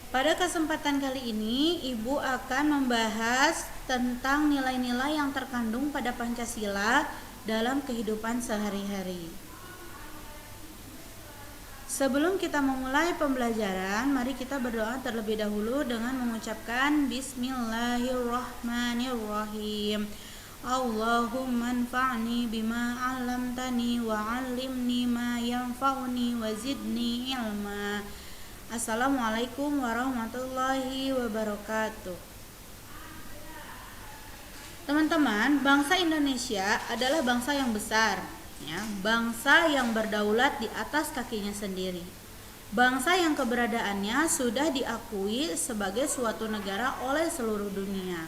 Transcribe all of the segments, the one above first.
Pada kesempatan kali ini, Ibu akan membahas tentang nilai-nilai yang terkandung pada Pancasila dalam kehidupan sehari-hari. Sebelum kita memulai pembelajaran, mari kita berdoa terlebih dahulu dengan mengucapkan Bismillahirrahmanirrahim. Allahumma anfa'ni bima 'allamtani wa 'allimni ma yanfa'uni wa zidni ilma. Assalamualaikum warahmatullahi wabarakatuh. Teman-teman, bangsa Indonesia adalah bangsa yang besar, ya, bangsa yang berdaulat di atas kakinya sendiri. Bangsa yang keberadaannya sudah diakui sebagai suatu negara oleh seluruh dunia.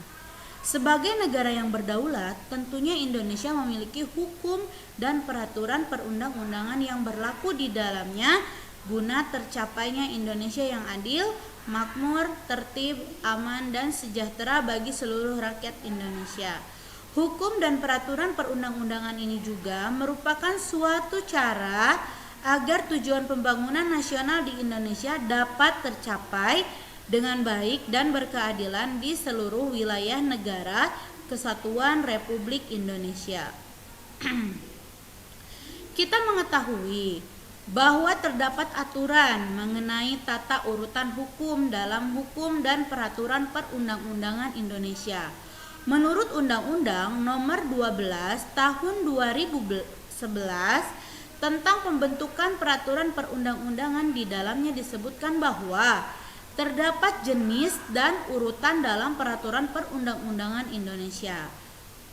Sebagai negara yang berdaulat, tentunya Indonesia memiliki hukum dan peraturan perundang-undangan yang berlaku di dalamnya guna tercapainya Indonesia yang adil, makmur, tertib, aman, dan sejahtera bagi seluruh rakyat Indonesia. Hukum dan peraturan perundang-undangan ini juga merupakan suatu cara agar tujuan pembangunan nasional di Indonesia dapat tercapai dengan baik dan berkeadilan di seluruh wilayah negara Kesatuan Republik Indonesia. Kita mengetahui bahwa terdapat aturan mengenai tata urutan hukum dalam hukum dan peraturan perundang-undangan Indonesia. Menurut Undang-Undang Nomor 12 Tahun 2011 tentang pembentukan peraturan perundang-undangan, di dalamnya disebutkan bahwa terdapat jenis dan urutan dalam peraturan perundang-undangan Indonesia.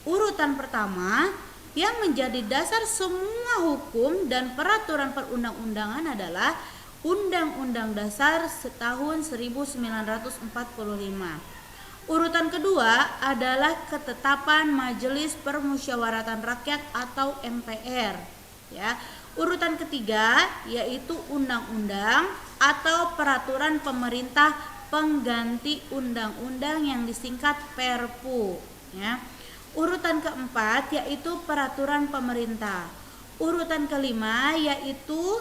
Urutan pertama yang menjadi dasar semua hukum dan peraturan perundang-undangan adalah Undang-Undang Dasar tahun 1945. Urutan kedua adalah ketetapan Majelis Permusyawaratan Rakyat atau MPR, ya. Urutan ketiga yaitu undang-undang atau peraturan pemerintah pengganti undang-undang yang disingkat Perpu, ya. Urutan keempat yaitu peraturan pemerintah. Urutan kelima yaitu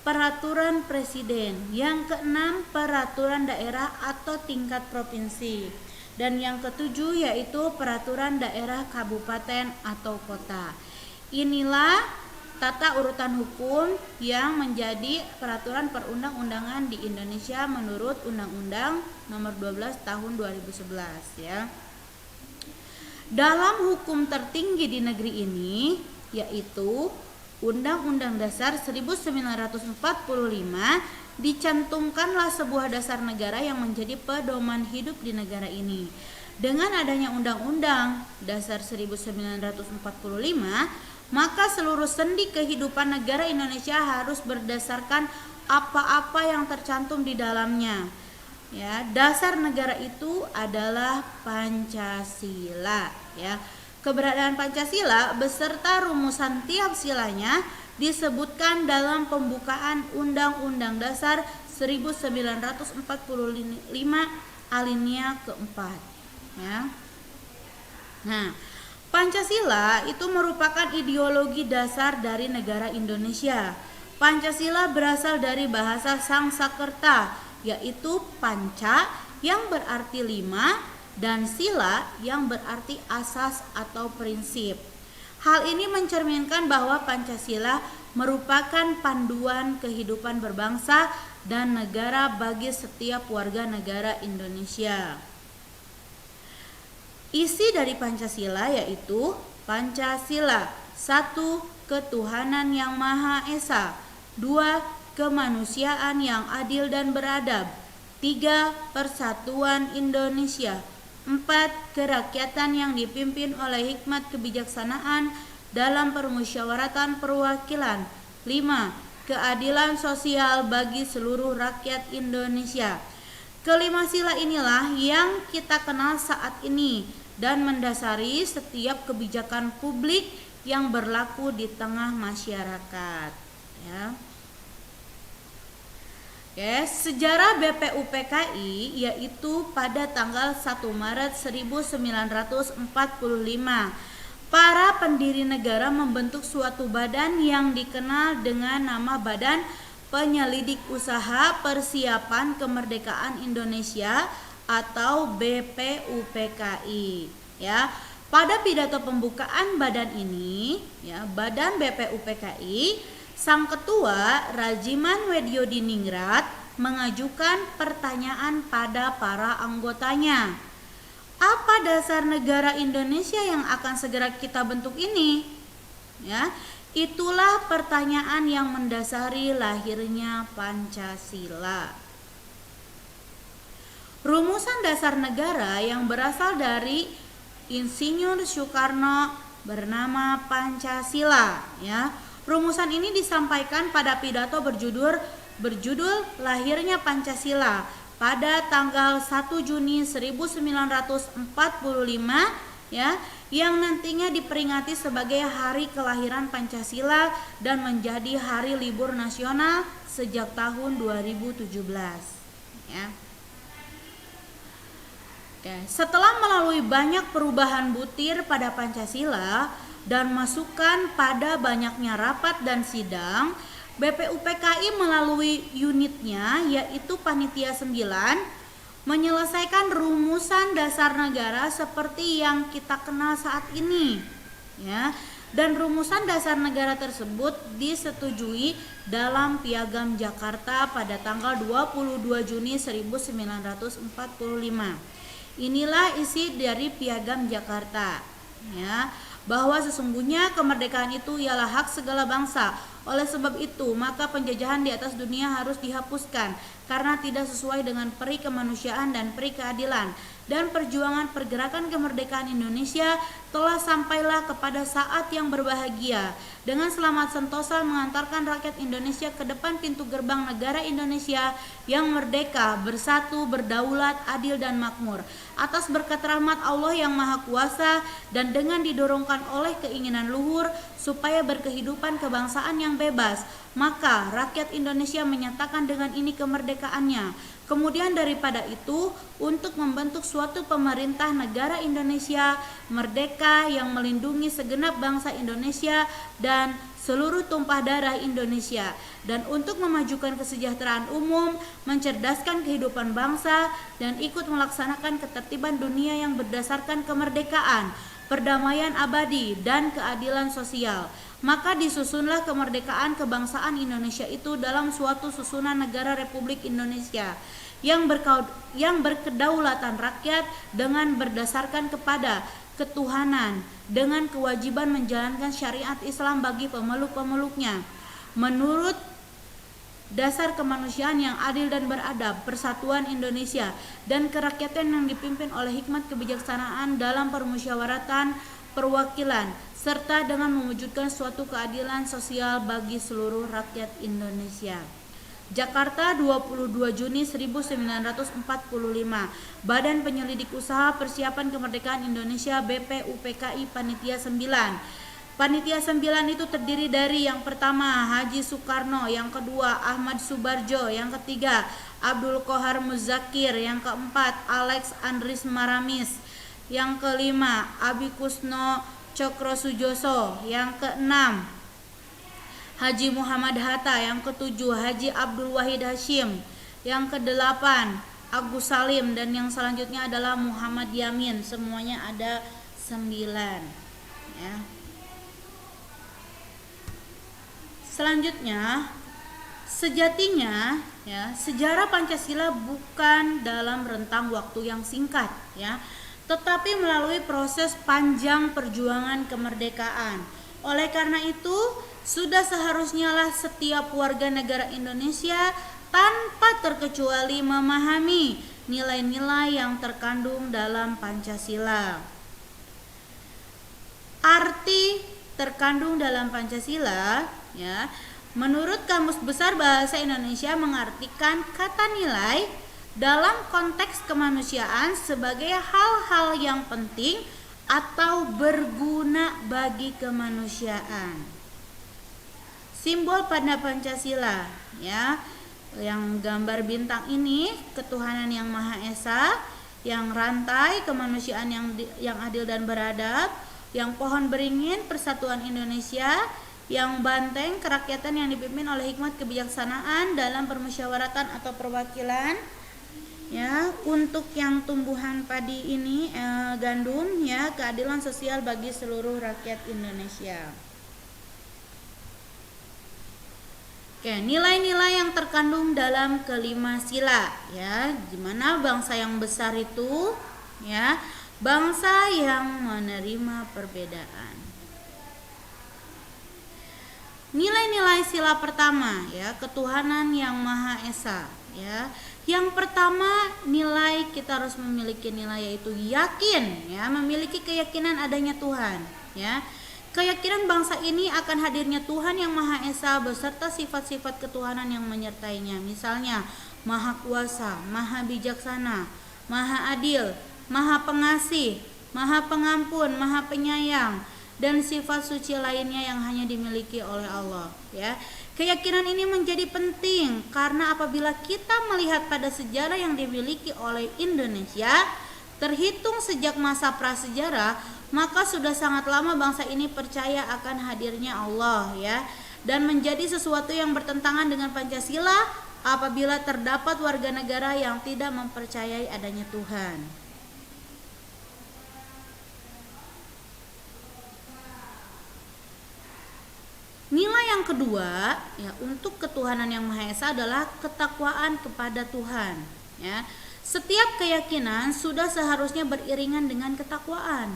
peraturan presiden. Yang keenam peraturan daerah atau tingkat provinsi. Dan yang ketujuh yaitu peraturan daerah kabupaten atau kota. Inilah tata urutan hukum yang menjadi peraturan perundang-undangan di Indonesia menurut Undang-Undang Nomor 12 Tahun 2011, ya. Dalam hukum tertinggi di negeri ini yaitu Undang-Undang Dasar 1945, dicantumkanlah sebuah dasar negara yang menjadi pedoman hidup di negara ini. Dengan adanya Undang-Undang Dasar 1945, maka seluruh sendi kehidupan negara Indonesia harus berdasarkan apa-apa yang tercantum di dalamnya. Ya, dasar negara itu adalah Pancasila, ya. Keberadaan Pancasila beserta rumusan tiap silanya disebutkan dalam pembukaan Undang-Undang Dasar 1945 alinea keempat, ya. Nah, Pancasila itu merupakan ideologi dasar dari negara Indonesia. Pancasila berasal dari bahasa Sangsakerta, yaitu panca yang berarti 5 dan sila yang berarti asas atau prinsip. Hal ini mencerminkan bahwa Pancasila merupakan panduan kehidupan berbangsa dan negara bagi setiap warga negara Indonesia. Isi dari Pancasila yaitu Pancasila 1. Ketuhanan yang Maha Esa. 2. Kemanusiaan yang adil dan beradab. 3. Persatuan Indonesia. 4. Kerakyatan yang dipimpin oleh hikmat kebijaksanaan dalam permusyawaratan perwakilan. 5. Keadilan sosial bagi seluruh rakyat Indonesia. Kelima sila inilah yang kita kenal saat ini dan mendasari setiap kebijakan publik yang berlaku di tengah masyarakat, ya. Sejarah BPUPKI yaitu pada tanggal 1 Maret 1945 para pendiri negara membentuk suatu badan yang dikenal dengan nama Badan Penyelidik Usaha Persiapan Kemerdekaan Indonesia atau BPUPKI, ya. Pada pidato pembukaan badan ini, ya, Badan BPUPKI, Sang Ketua Rajiman Wedyodiningrat mengajukan pertanyaan pada para anggotanya. Apa dasar negara Indonesia yang akan segera kita bentuk ini? Ya, itulah pertanyaan yang mendasari lahirnya Pancasila. Rumusan dasar negara yang berasal dari Insinyur Soekarno bernama Pancasila, ya. Rumusan ini disampaikan pada pidato berjudul Lahirnya Pancasila pada tanggal 1 Juni 1945, ya, yang nantinya diperingati sebagai hari kelahiran Pancasila dan menjadi hari libur nasional sejak tahun 2017, ya. Setelah melalui banyak perubahan butir pada Pancasila dan masukan pada banyaknya rapat dan sidang, BPUPKI melalui unitnya yaitu Panitia 9 menyelesaikan rumusan dasar negara seperti yang kita kenal saat ini, ya. Dan rumusan dasar negara tersebut disetujui dalam Piagam Jakarta pada tanggal 22 Juni 1945. Inilah isi dari Piagam Jakarta, ya, bahwa sesungguhnya kemerdekaan itu ialah hak segala bangsa. Oleh sebab itu, maka penjajahan di atas dunia harus dihapuskan karena tidak sesuai dengan peri kemanusiaan dan peri keadilan. Dan perjuangan pergerakan kemerdekaan Indonesia telah sampailah kepada saat yang berbahagia dengan selamat sentosa mengantarkan rakyat Indonesia ke depan pintu gerbang negara Indonesia yang merdeka, bersatu, berdaulat, adil dan makmur atas berkat rahmat Allah yang Maha Kuasa dan dengan didorongkan oleh keinginan luhur supaya berkehidupan kebangsaan yang bebas, maka rakyat Indonesia menyatakan dengan ini kemerdekaannya. Kemudian daripada itu, untuk membentuk suatu pemerintah negara Indonesia merdeka yang melindungi segenap bangsa Indonesia dan seluruh tumpah darah Indonesia, dan untuk memajukan kesejahteraan umum, mencerdaskan kehidupan bangsa, dan ikut melaksanakan ketertiban dunia yang berdasarkan kemerdekaan, perdamaian abadi, dan keadilan sosial. Maka disusunlah kemerdekaan kebangsaan Indonesia itu dalam suatu susunan negara Republik Indonesia yang berkedaulatan rakyat dengan berdasarkan kepada ketuhanan dengan kewajiban menjalankan syariat Islam bagi pemeluk-pemeluknya menurut dasar kemanusiaan yang adil dan beradab, persatuan Indonesia dan kerakyatan yang dipimpin oleh hikmat kebijaksanaan dalam permusyawaratan perwakilan serta dengan mewujudkan suatu keadilan sosial bagi seluruh rakyat Indonesia. Jakarta, 22 Juni 1945. Badan Penyelidik Usaha Persiapan Kemerdekaan Indonesia BPUPKI Panitia 9. Panitia 9 itu terdiri dari yang pertama Haji Soekarno, yang kedua Ahmad Subarjo, yang ketiga Abdul Qohar Muzakir, yang keempat Alex Andris Maramis, yang kelima Abi Kusno Cokrosujoso, yang keenam Haji Muhammad Hatta, yang ketujuh Haji Abdul Wahid Hashim, yang kedelapan Agus Salim, dan yang selanjutnya adalah Muhammad Yamin. Semuanya ada 9, ya. Selanjutnya, sejatinya, ya, sejarah Pancasila bukan dalam rentang waktu yang singkat, ya, tetapi melalui proses panjang perjuangan kemerdekaan. Oleh karena itu, sudah seharusnya lah setiap warga negara Indonesia tanpa terkecuali memahami nilai-nilai yang terkandung dalam Pancasila. Arti terkandung dalam Pancasila, ya, menurut Kamus Besar Bahasa Indonesia mengartikan kata nilai dalam konteks kemanusiaan sebagai hal-hal yang penting atau berguna bagi kemanusiaan. Simbol pada Pancasila, ya, yang gambar bintang ini ketuhanan yang Maha Esa, yang rantai kemanusiaan yang adil dan beradab, yang pohon beringin persatuan Indonesia, yang banteng, kerakyatan yang dipimpin oleh hikmat kebijaksanaan dalam permusyawaratan atau perwakilan. Ya, untuk yang tumbuhan padi ini gandum, ya, keadilan sosial bagi seluruh rakyat Indonesia. Oke, nilai-nilai yang terkandung dalam kelima sila, ya, gimana bangsa yang besar itu, ya, bangsa yang menerima perbedaan. Nilai-nilai sila pertama, ya, ketuhanan yang Maha Esa, ya. Yang pertama, nilai kita harus memiliki nilai yaitu yakin, ya, memiliki keyakinan adanya Tuhan, ya. Keyakinan bangsa ini akan hadirnya Tuhan yang Maha Esa beserta sifat-sifat ketuhanan yang menyertainya. Misalnya, Maha Kuasa, Maha Bijaksana, Maha Adil, Maha Pengasih, Maha Pengampun, Maha Penyayang, dan sifat suci lainnya yang hanya dimiliki oleh Allah, ya. Keyakinan ini menjadi penting karena apabila kita melihat pada sejarah yang dimiliki oleh Indonesia, terhitung sejak masa prasejarah, maka sudah sangat lama bangsa ini percaya akan hadirnya Allah, ya, dan menjadi sesuatu yang bertentangan dengan Pancasila apabila terdapat warga negara yang tidak mempercayai adanya Tuhan. Nilai yang kedua, ya, untuk ketuhanan yang Maha Esa adalah ketakwaan kepada Tuhan, ya. Setiap keyakinan sudah seharusnya beriringan dengan ketakwaan.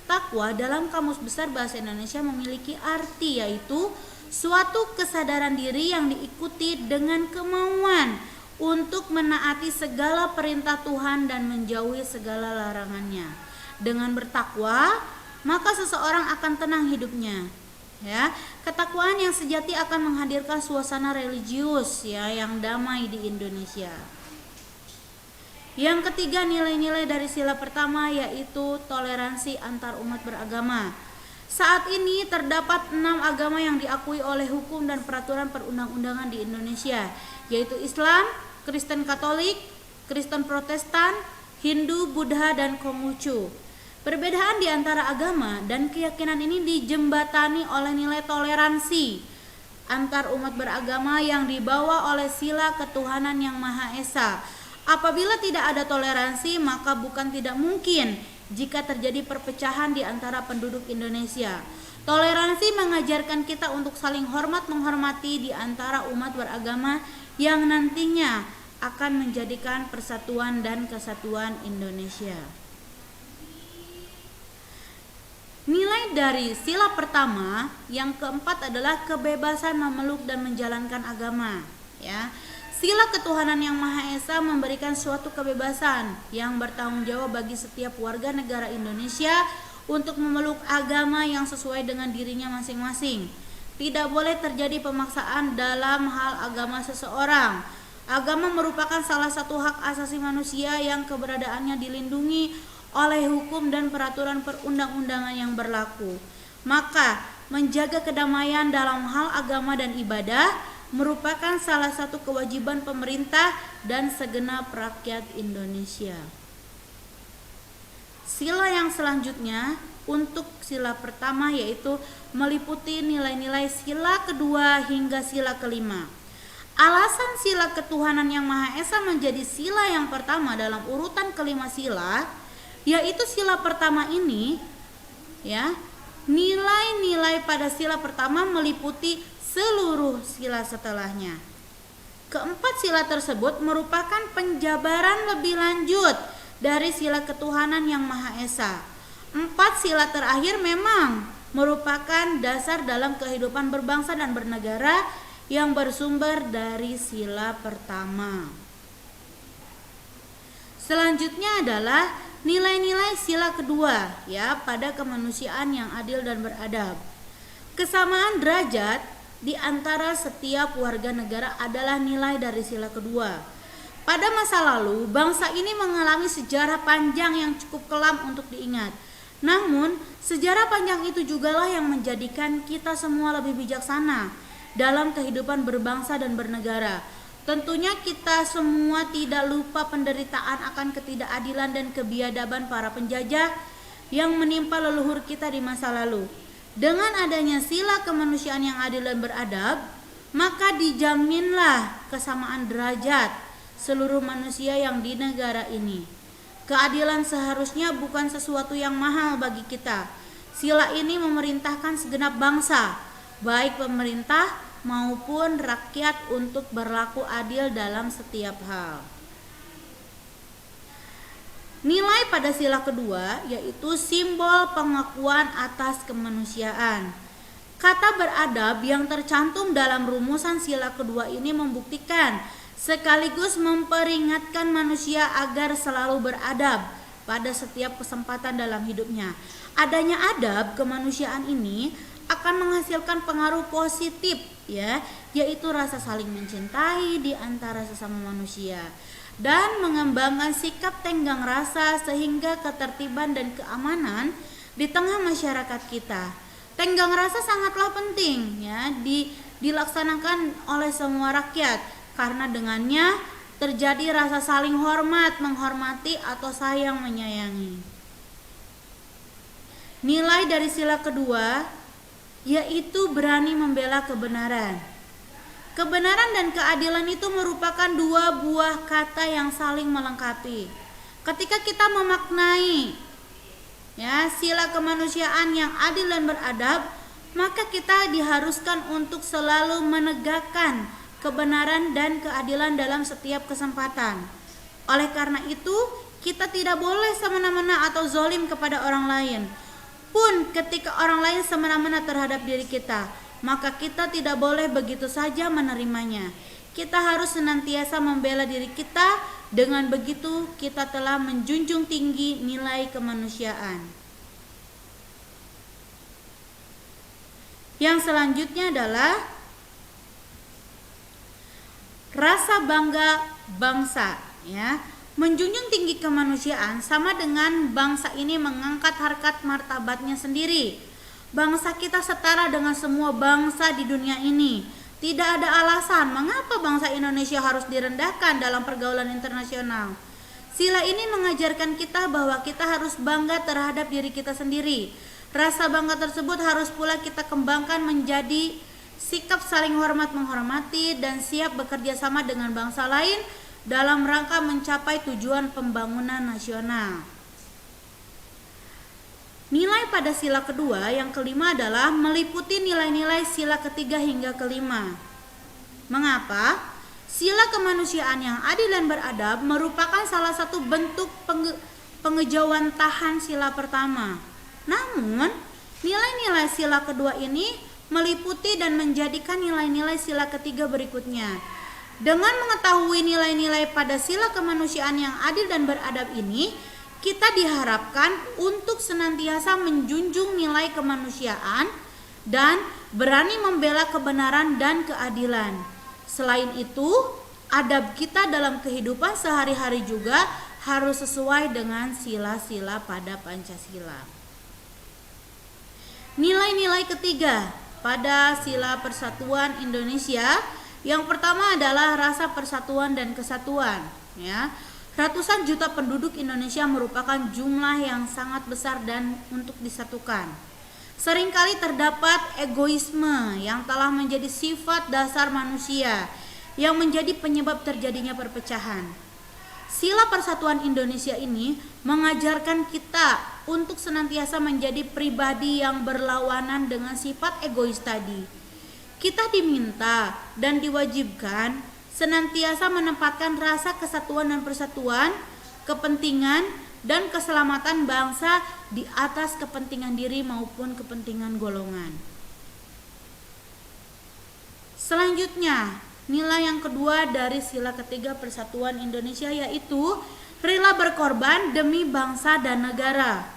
Takwa dalam Kamus Besar Bahasa Indonesia memiliki arti yaitu suatu kesadaran diri yang diikuti dengan kemauan untuk menaati segala perintah Tuhan dan menjauhi segala larangannya. Dengan bertakwa, maka seseorang akan tenang hidupnya. Ya, ketakwaan yang sejati akan menghadirkan suasana religius, ya, yang damai di Indonesia. Yang ketiga, nilai-nilai dari sila pertama yaitu toleransi antar umat beragama. Saat ini terdapat 6 agama yang diakui oleh hukum dan peraturan perundang-undangan di Indonesia, yaitu Islam, Kristen Katolik, Kristen Protestan, Hindu, Buddha, dan Konghucu. Perbedaan di antara agama dan keyakinan ini dijembatani oleh nilai toleransi antar umat beragama yang dibawa oleh sila ketuhanan yang Maha Esa. Apabila tidak ada toleransi, maka bukan tidak mungkin jika terjadi perpecahan di antara penduduk Indonesia. Toleransi mengajarkan kita untuk saling hormat menghormati di antara umat beragama yang nantinya akan menjadikan persatuan dan kesatuan Indonesia. Nilai dari sila pertama yang keempat adalah kebebasan memeluk dan menjalankan agama, ya. Sila ketuhanan yang Maha Esa memberikan suatu kebebasan yang bertanggung jawab bagi setiap warga negara Indonesia untuk memeluk agama yang sesuai dengan dirinya masing-masing. Tidak boleh terjadi pemaksaan dalam hal agama seseorang. Agama merupakan salah satu hak asasi manusia yang keberadaannya dilindungi oleh hukum dan peraturan perundang-undangan yang berlaku. Maka, menjaga kedamaian dalam hal agama dan ibadah merupakan salah satu kewajiban pemerintah dan segenap rakyat Indonesia. Sila yang selanjutnya untuk sila pertama yaitu meliputi nilai-nilai sila kedua hingga sila kelima. Alasan sila ketuhanan yang Maha Esa menjadi sila yang pertama dalam urutan kelima sila, yaitu sila pertama ini, ya, nilai-nilai pada sila pertama meliputi seluruh sila setelahnya. Keempat sila tersebut merupakan penjabaran lebih lanjut dari sila ketuhanan yang Maha Esa. 4 sila terakhir memang merupakan dasar dalam kehidupan berbangsa dan bernegara yang bersumber dari sila pertama. Selanjutnya adalah nilai-nilai sila kedua, ya, pada kemanusiaan yang adil dan beradab. Kesamaan derajat di antara setiap warga negara adalah nilai dari sila kedua. Pada masa lalu, bangsa ini mengalami sejarah panjang yang cukup kelam untuk diingat. Namun, sejarah panjang itu jugalah yang menjadikan kita semua lebih bijaksana dalam kehidupan berbangsa dan bernegara. Tentunya kita semua tidak lupa penderitaan akan ketidakadilan dan kebiadaban para penjajah yang menimpa leluhur kita di masa lalu. Dengan adanya sila kemanusiaan yang adil dan beradab, maka dijaminlah kesamaan derajat seluruh manusia yang di negara ini. Keadilan seharusnya bukan sesuatu yang mahal bagi kita. Sila ini memerintahkan segenap bangsa, baik pemerintah maupun rakyat, untuk berlaku adil dalam setiap hal. Nilai pada sila kedua yaitu simbol pengakuan atas kemanusiaan. Kata beradab yang tercantum dalam rumusan sila kedua ini membuktikan sekaligus memperingatkan manusia agar selalu beradab pada setiap kesempatan dalam hidupnya. Adanya adab kemanusiaan ini akan menghasilkan pengaruh positif, yaitu rasa saling mencintai di antara sesama manusia dan mengembangkan sikap tenggang rasa sehingga ketertiban dan keamanan di tengah masyarakat kita. Tenggang rasa sangatlah penting dilaksanakan oleh semua rakyat, karena dengannya terjadi rasa saling hormat, menghormati atau sayang menyayangi. Nilai dari sila kedua yaitu berani membela kebenaran. Kebenaran dan keadilan itu merupakan dua buah kata yang saling melengkapi. Ketika kita memaknai sila kemanusiaan yang adil dan beradab, maka kita diharuskan untuk selalu menegakkan kebenaran dan keadilan dalam setiap kesempatan. Oleh karena itu, kita tidak boleh semena-mena atau zalim kepada orang lain. Pun ketika orang lain semena-mena terhadap diri kita, maka kita tidak boleh begitu saja menerimanya. Kita harus senantiasa membela diri kita. Dengan begitu kita telah menjunjung tinggi nilai kemanusiaan. Yang selanjutnya adalah rasa bangga bangsa. Menjunjung tinggi kemanusiaan sama dengan bangsa ini mengangkat harkat martabatnya sendiri. Bangsa kita setara dengan semua bangsa di dunia ini. Tidak ada alasan mengapa bangsa Indonesia harus direndahkan dalam pergaulan internasional. Sila ini mengajarkan kita bahwa kita harus bangga terhadap diri kita sendiri. Rasa bangga tersebut harus pula kita kembangkan menjadi sikap saling hormat menghormati dan siap bekerja sama dengan bangsa lain dalam rangka mencapai tujuan pembangunan nasional. Nilai pada sila kedua yang kelima adalah meliputi nilai-nilai sila ketiga hingga kelima. Mengapa? Sila kemanusiaan yang adil dan beradab merupakan salah satu bentuk pengejauhan tahan sila pertama. Namun, nilai-nilai sila kedua ini meliputi dan menjadikan nilai-nilai sila ketiga berikutnya. Dengan mengetahui nilai-nilai pada sila kemanusiaan yang adil dan beradab ini, kita diharapkan untuk senantiasa menjunjung nilai kemanusiaan dan berani membela kebenaran dan keadilan. Selain itu, adab kita dalam kehidupan sehari-hari juga harus sesuai dengan sila-sila pada Pancasila. Nilai-nilai ketiga pada sila persatuan Indonesia, yang pertama adalah rasa persatuan dan kesatuan. Ratusan juta penduduk Indonesia merupakan jumlah yang sangat besar dan untuk disatukan. Seringkali terdapat egoisme yang telah menjadi sifat dasar manusia yang menjadi penyebab terjadinya perpecahan. Sila persatuan Indonesia ini mengajarkan kita untuk senantiasa menjadi pribadi yang berlawanan dengan sifat egois tadi. Kita diminta dan diwajibkan senantiasa menempatkan rasa kesatuan dan persatuan, kepentingan dan keselamatan bangsa di atas kepentingan diri maupun kepentingan golongan. Selanjutnya, nilai yang kedua dari sila ketiga persatuan Indonesia yaitu rela berkorban demi bangsa dan negara.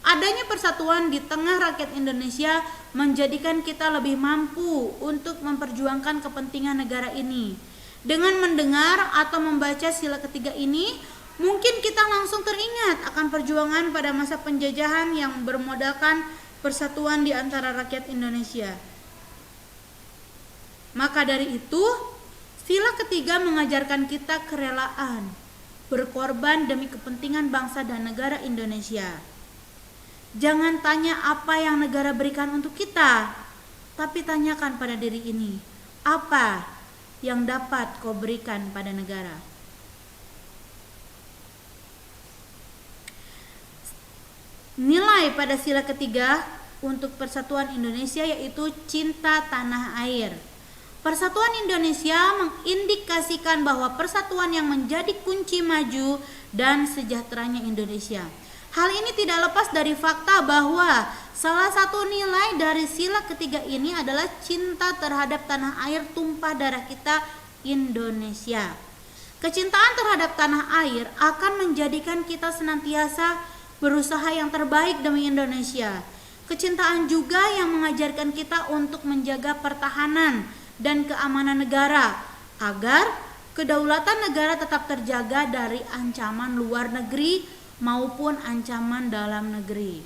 Adanya persatuan di tengah rakyat Indonesia menjadikan kita lebih mampu untuk memperjuangkan kepentingan negara ini. Dengan mendengar atau membaca sila ketiga ini, mungkin kita langsung teringat akan perjuangan pada masa penjajahan yang bermodalkan persatuan di antara rakyat Indonesia. Maka dari itu, sila ketiga mengajarkan kita kerelaan, berkorban demi kepentingan bangsa dan negara Indonesia. Jangan tanya apa yang negara berikan untuk kita, tapi tanyakan pada diri ini, apa yang dapat kau berikan pada negara? Nilai pada sila ketiga untuk persatuan Indonesia yaitu cinta tanah air. Persatuan Indonesia mengindikasikan bahwa persatuan yang menjadi kunci maju dan sejahteranya Indonesia. Hal ini tidak lepas dari fakta bahwa salah satu nilai dari sila ketiga ini adalah cinta terhadap tanah air tumpah darah kita, Indonesia. Kecintaan terhadap tanah air akan menjadikan kita senantiasa berusaha yang terbaik demi Indonesia. Kecintaan juga yang mengajarkan kita untuk menjaga pertahanan dan keamanan negara agar kedaulatan negara tetap terjaga dari ancaman luar negeri maupun ancaman dalam negeri.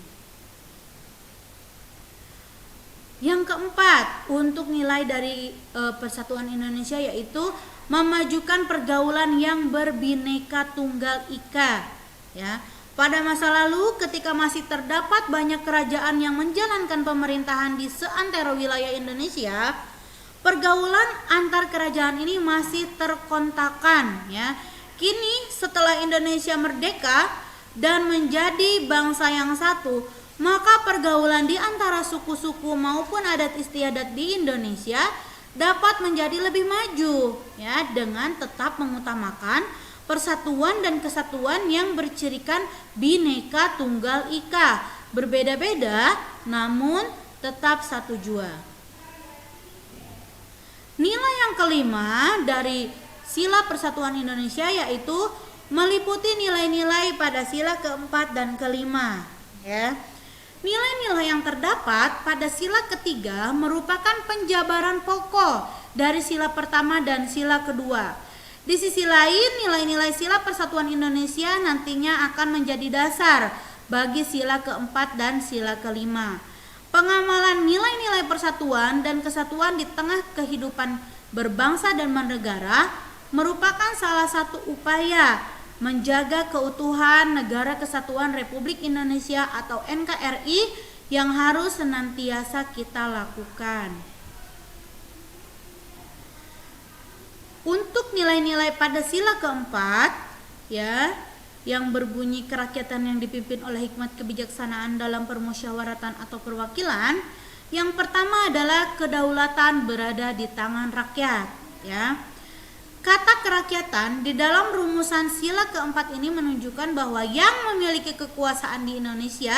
Yang keempat, untuk nilai dari persatuan Indonesia yaitu memajukan pergaulan yang berbineka tunggal ika, ya. Pada masa lalu, ketika masih terdapat banyak kerajaan yang menjalankan pemerintahan di seantero wilayah Indonesia, pergaulan antar kerajaan ini masih terkontakkan, ya. Kini setelah Indonesia merdeka dan menjadi bangsa yang satu, maka pergaulan di antara suku-suku maupun adat istiadat di Indonesia dapat menjadi lebih maju, ya, dengan tetap mengutamakan persatuan dan kesatuan yang bercirikan bineka tunggal ika, berbeda-beda namun tetap satu jua. Nilai yang kelima dari sila persatuan Indonesia yaitu meliputi nilai-nilai pada sila keempat dan kelima, ya. Nilai-nilai yang terdapat pada sila ketiga merupakan penjabaran pokok dari sila pertama dan sila kedua. Di sisi lain, nilai-nilai sila persatuan Indonesia nantinya akan menjadi dasar bagi sila keempat dan sila kelima. Pengamalan nilai-nilai persatuan dan kesatuan di tengah kehidupan berbangsa dan bernegara merupakan salah satu upaya menjaga keutuhan Negara Kesatuan Republik Indonesia atau NKRI yang harus senantiasa kita lakukan. Untuk nilai-nilai pada sila keempat, ya, yang berbunyi kerakyatan yang dipimpin oleh hikmat kebijaksanaan dalam permusyawaratan atau perwakilan, yang pertama adalah kedaulatan berada di tangan rakyat, ya. Kata kerakyatan di dalam rumusan sila keempat ini menunjukkan bahwa yang memiliki kekuasaan di Indonesia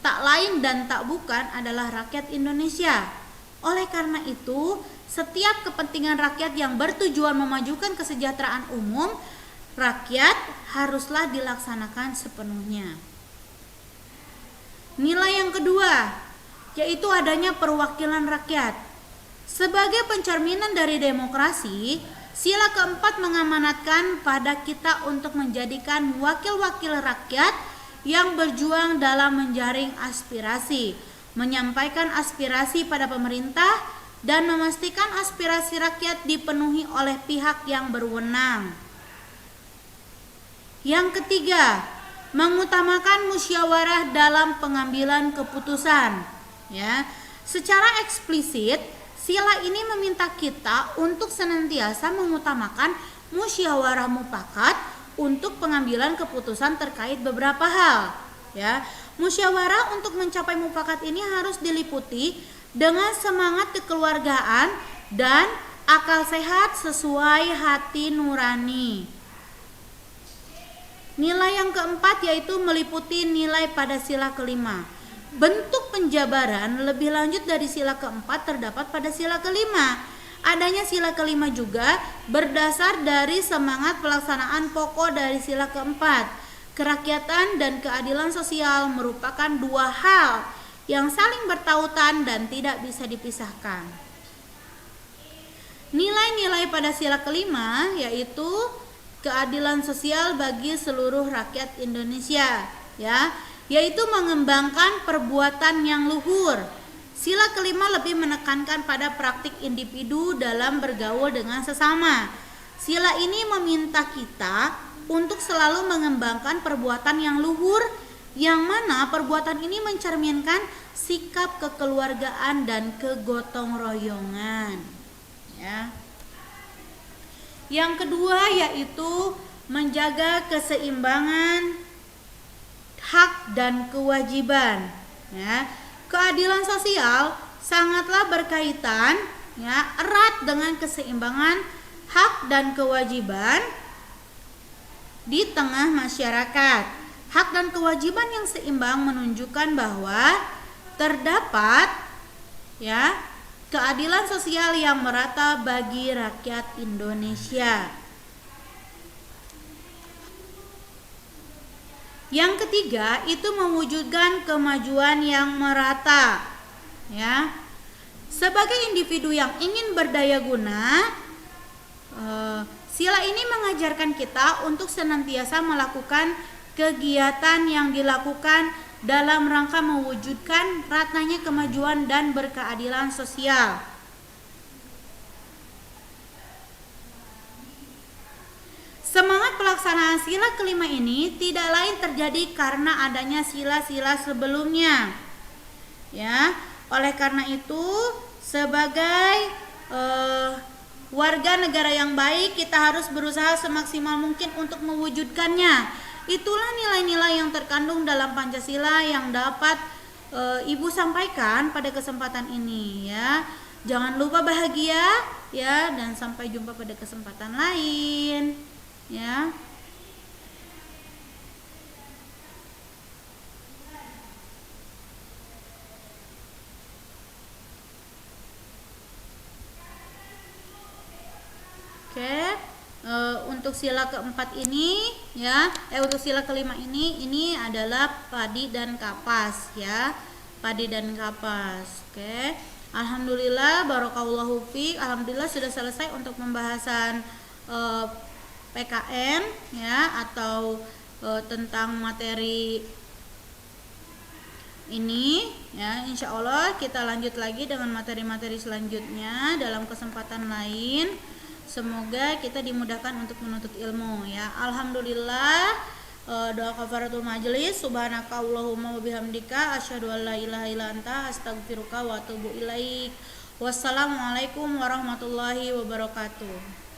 tak lain dan tak bukan adalah rakyat Indonesia. Oleh karena itu, setiap kepentingan rakyat yang bertujuan memajukan kesejahteraan umum rakyat haruslah dilaksanakan sepenuhnya. Nilai yang kedua yaitu adanya perwakilan rakyat. Sebagai pencerminan dari demokrasi, sila keempat mengamanatkan pada kita untuk menjadikan wakil-wakil rakyat yang berjuang dalam menjaring aspirasi, menyampaikan aspirasi pada pemerintah, dan memastikan aspirasi rakyat dipenuhi oleh pihak yang berwenang. Yang ketiga, mengutamakan musyawarah dalam pengambilan keputusan, ya. Secara eksplisit, sila ini meminta kita untuk senantiasa mengutamakan musyawarah mufakat untuk pengambilan keputusan terkait beberapa hal, ya. Musyawarah untuk mencapai mufakat ini harus diliputi dengan semangat kekeluargaan dan akal sehat sesuai hati nurani. Nilai yang keempat yaitu meliputi nilai pada sila kelima. Bentuk penjabaran lebih lanjut dari sila keempat terdapat pada sila kelima. Adanya sila kelima juga berdasar dari semangat pelaksanaan pokok dari sila keempat. Kerakyatan dan keadilan sosial merupakan dua hal yang saling bertautan dan tidak bisa dipisahkan. Nilai-nilai pada sila kelima yaitu keadilan sosial bagi seluruh rakyat Indonesia, ya, yaitu mengembangkan perbuatan yang luhur. Sila kelima lebih menekankan pada praktik individu dalam bergaul dengan sesama. Sila ini meminta kita untuk selalu mengembangkan perbuatan yang luhur yang mana perbuatan ini mencerminkan sikap kekeluargaan dan kegotong royongan. Ya. Yang kedua yaitu menjaga keseimbangan hak dan kewajiban. Ya. Keadilan sosial sangatlah berkaitan erat dengan keseimbangan hak dan kewajiban di tengah masyarakat. Hak dan kewajiban yang seimbang menunjukkan bahwa terdapat keadilan sosial yang merata bagi rakyat Indonesia. Yang ketiga itu mewujudkan kemajuan yang merata. Sebagai individu yang ingin berdaya guna, sila ini mengajarkan kita untuk senantiasa melakukan kegiatan yang dilakukan dalam rangka mewujudkan ratanya kemajuan dan berkeadilan sosial. Semangat pelaksanaan sila kelima ini tidak lain terjadi karena adanya sila-sila sebelumnya. Oleh karena itu, sebagai warga negara yang baik, kita harus berusaha semaksimal mungkin untuk mewujudkannya. Itulah nilai-nilai yang terkandung dalam Pancasila yang dapat Ibu sampaikan pada kesempatan ini. Jangan lupa bahagia dan sampai jumpa pada kesempatan lain. Untuk sila keempat ini untuk sila kelima ini adalah padi dan kapas padi dan kapas. Alhamdulillah, barakallahu fiik. Alhamdulillah sudah selesai untuk pembahasan PKN atau tentang materi ini. Insya Allah kita lanjut lagi dengan materi-materi selanjutnya dalam kesempatan lain. Semoga kita dimudahkan untuk menuntut ilmu. Alhamdulillah, doa kafaratul majelis. Subhanakallahumma wa bihamdika asyhadu an la ilaha illa anta astaghfiruka wa atubu ilaik. Wassalamualaikum warahmatullahi wabarakatuh.